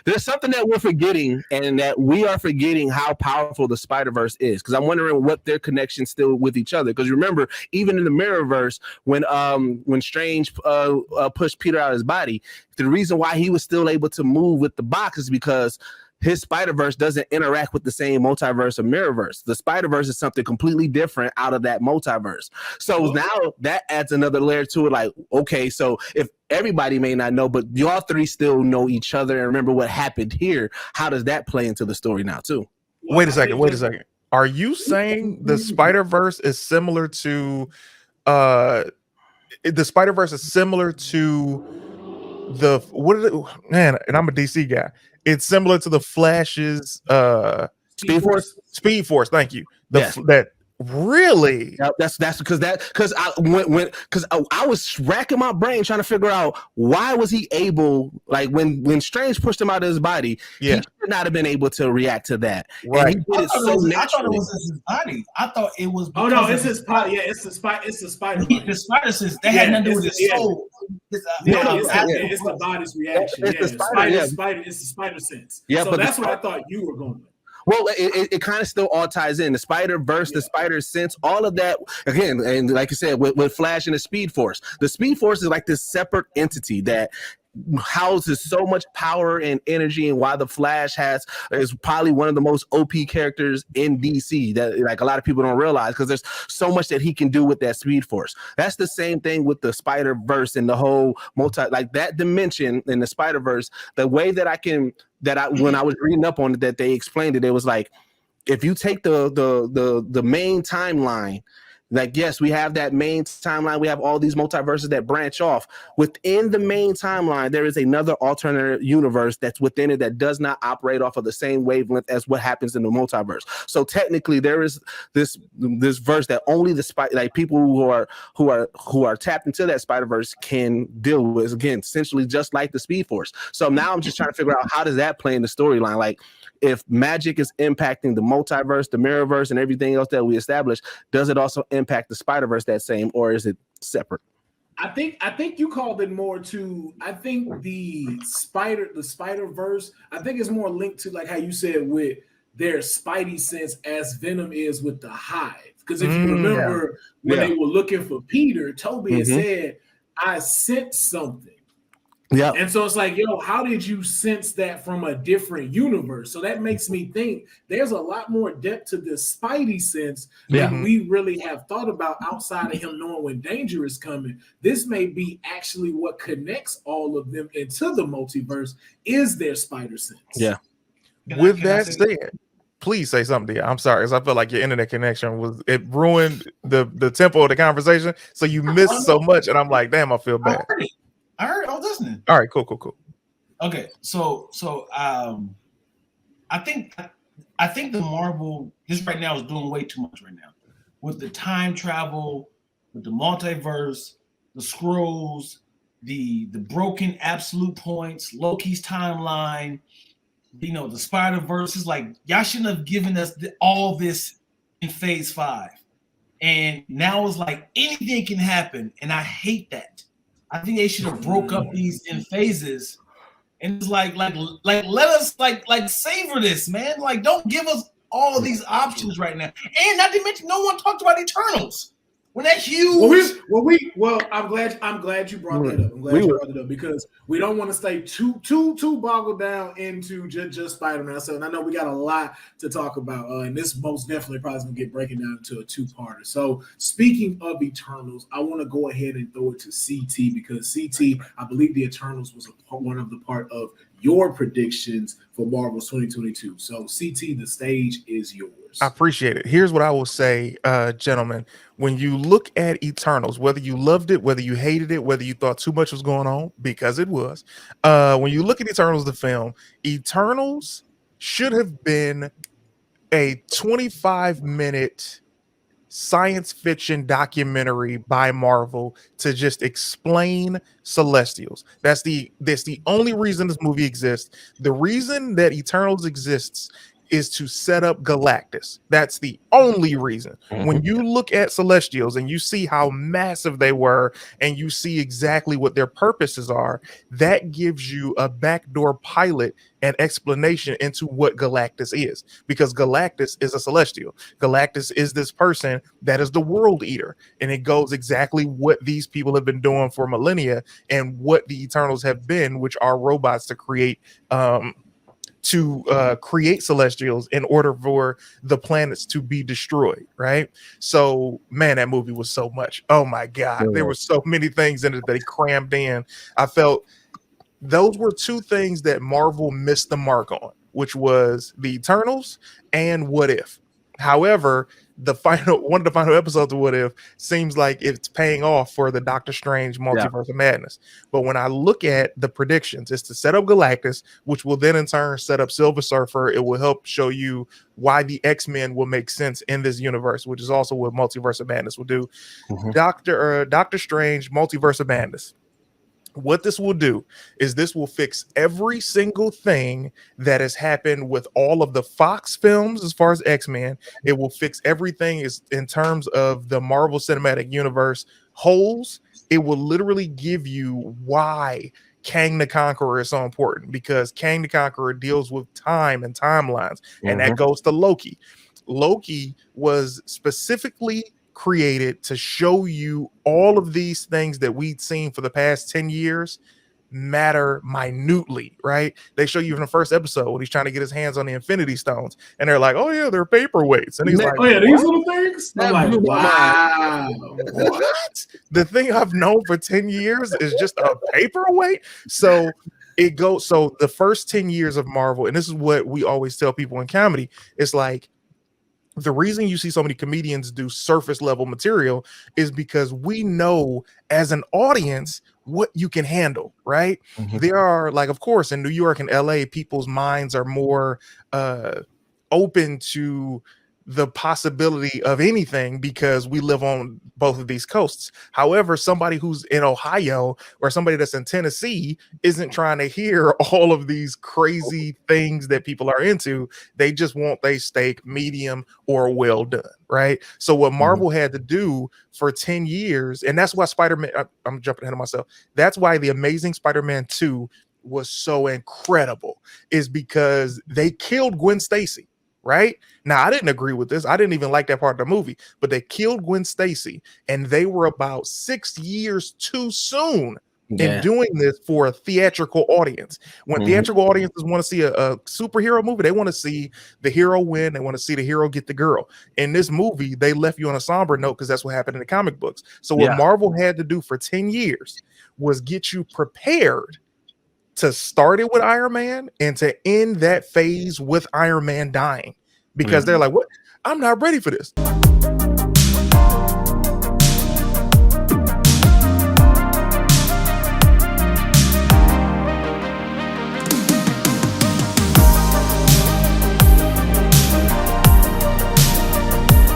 There's something that we're forgetting, and that we are forgetting how powerful the Spider-Verse is. Because I'm wondering what their connection still with each other. Because remember, even in the Mirrorverse, when Strange pushed Peter out of his body, the reason why he was still able to move with the box is because his Spider-Verse doesn't interact with the same multiverse or Mirrorverse. The Spider-Verse is something completely different out of that multiverse. So now that adds another layer to it. Like, okay, so if everybody may not know, but y'all three still know each other and remember what happened here, how does that play into the story now too? Wait a second. Are you saying the Spider-Verse is similar to the Spider-Verse is similar to man, and I'm a DC guy. It's similar to the Flash's Speed Force. Speed Force, thank you. Yes. That really. Yep, that's because I was racking my brain trying to figure out why was he able, like when Strange pushed him out of his body, he should not have been able to react to that. Right. And he did it so naturally. I thought it was his body. I thought it was. Oh no, it's his body. Yeah, it's the spider. The spider sense. That had nothing to do with his soul. It's the body's reaction. It's the spider sense. Yeah, so but that's what I thought you were going with. Well, it kind of still all ties in. The Spider-Verse, the Spider Sense, all of that, again, and like I said, with Flash and the Speed Force. The Speed Force is like this separate entity that houses so much power and energy, and why the Flash is probably one of the most OP characters in DC that like a lot of people don't realize, because there's so much that he can do with that Speed Force. That's the same thing with the Spider-Verse and the whole like that dimension in the Spider-Verse. The way that when I was reading up on it, that they explained it was like, if you take the main timeline, like, yes, we have that main timeline. We have all these multiverses that branch off. Within the main timeline, there is another alternate universe that's within it that does not operate off of the same wavelength as what happens in the multiverse. So technically, there is this verse that only the people who are tapped into that Spider-Verse can deal with. Again, essentially just like the Speed Force. So now I'm just trying to figure out, how does that play in the storyline? Like, if magic is impacting the multiverse, the Mirrorverse, and everything else that we established, does it also impact the Spider-Verse that same, or is it separate? I think you called it more to, I think the Spider-Verse, I think it's more linked to, like how you said, with their Spidey sense as Venom is with the Hive. Because if you remember when they were looking for Peter, Toby had said, I sensed something. Yeah. And so it's like, how did you sense that from a different universe? So that makes me think there's a lot more depth to this Spidey sense than we really have thought about, outside of him knowing when danger is coming. This may be actually what connects all of them into the multiverse, is their spider sense. Yeah. With that said, please say something, Deon. I'm sorry, because I feel like your internet connection ruined the tempo of the conversation. So you missed so much, and I'm like, damn, I feel bad. I heard. I was listening. All right, cool. Okay, so I think the Marvel this right now is doing way too much right now with the time travel, with the multiverse, the scrolls, the broken absolute points, Loki's timeline. The Spider-Verse is like, y'all shouldn't have given us all this in Phase 5, and now it's like anything can happen, and I hate that. I think they should have broke up these in phases, and it's like let us like savor this, man. Like, don't give us all these options right now. And not to mention, no one talked about Eternals. When that huge, I'm glad you brought that up. I'm glad you brought it up, because we don't want to stay too boggled down into just Spider-Man. So, and I know we got a lot to talk about, and this most definitely probably going to get breaking down into a two-parter. So, speaking of Eternals, I want to go ahead and throw it to CT, because CT, I believe the Eternals was one of the part of your predictions for Marvel's 2022. So, CT, the stage is yours. I appreciate it. Here's what I will say, gentlemen. When you look at Eternals, whether you loved it, whether you hated it, whether you thought too much was going on, because it was, when you look at Eternals, the film, Eternals should have been a 25-minute science fiction documentary by Marvel to just explain Celestials. That's the only reason this movie exists. The reason that Eternals exists is to set up Galactus. That's the only reason. When you look at Celestials and you see how massive they were and you see exactly what their purposes are, that gives you a backdoor pilot and explanation into what Galactus is, because Galactus is a Celestial. Galactus is this person that is the world eater, and it goes exactly what these people have been doing for millennia and what the Eternals have been, which are robots to create Celestials in order for the planets to be destroyed, right? So, man, that movie was so much. Oh my God, there were so many things in it that he crammed in. I felt those were two things that Marvel missed the mark on, which was the Eternals and What If. However, one of the final episodes of What If seems like it's paying off for the Doctor Strange Multiverse of Madness. But when I look at the predictions, it's to set up Galactus, which will then in turn set up Silver Surfer. It will help show you why the X-Men will make sense in this universe, which is also what Multiverse of Madness will do. Doctor Strange Multiverse of Madness. What this will do is this will fix every single thing that has happened with all of the Fox films as far as X-Men. It will fix everything in terms of the Marvel Cinematic Universe holes. It will literally give you why Kang the Conqueror is so important, because Kang the Conqueror deals with time and timelines, and that goes to Loki. Loki was specifically created to show you all of these things that we'd seen for the past 10 years matter minutely, right? They show you in the first episode when he's trying to get his hands on the Infinity Stones, and they're like, oh yeah, they're paperweights, and he's like, oh yeah, these little things. I'm like, wow. What? The thing I've known for 10 years is just a paperweight. So the first 10 years of Marvel, and this is what we always tell people in comedy, it's like, the reason you see so many comedians do surface level material is because we know as an audience what you can handle, right? There are, like, of course, in New York and LA, people's minds are more open to the possibility of anything because we live on both of these coasts. However, somebody who's in Ohio or somebody that's in Tennessee isn't trying to hear all of these crazy things that people are into. They just want their steak medium or well done, right? So what Marvel had to do for 10 years, and that's why Spider-Man, I'm jumping ahead of myself, that's why the Amazing Spider-Man 2 was so incredible, is because they killed Gwen Stacy. Right now, I didn't agree with this. I didn't even like that part of the movie, but they killed Gwen Stacy, and they were about 6 years too soon in doing this for a theatrical audience. When theatrical audiences want to see a superhero movie, they want to see the hero win. They want to see the hero get the girl. In this movie, they left you on a somber note because that's what happened in the comic books. So what Marvel had to do for 10 years was get you prepared to start it with Iron Man and to end that phase with Iron Man dying, because they're like, what? I'm not ready for this.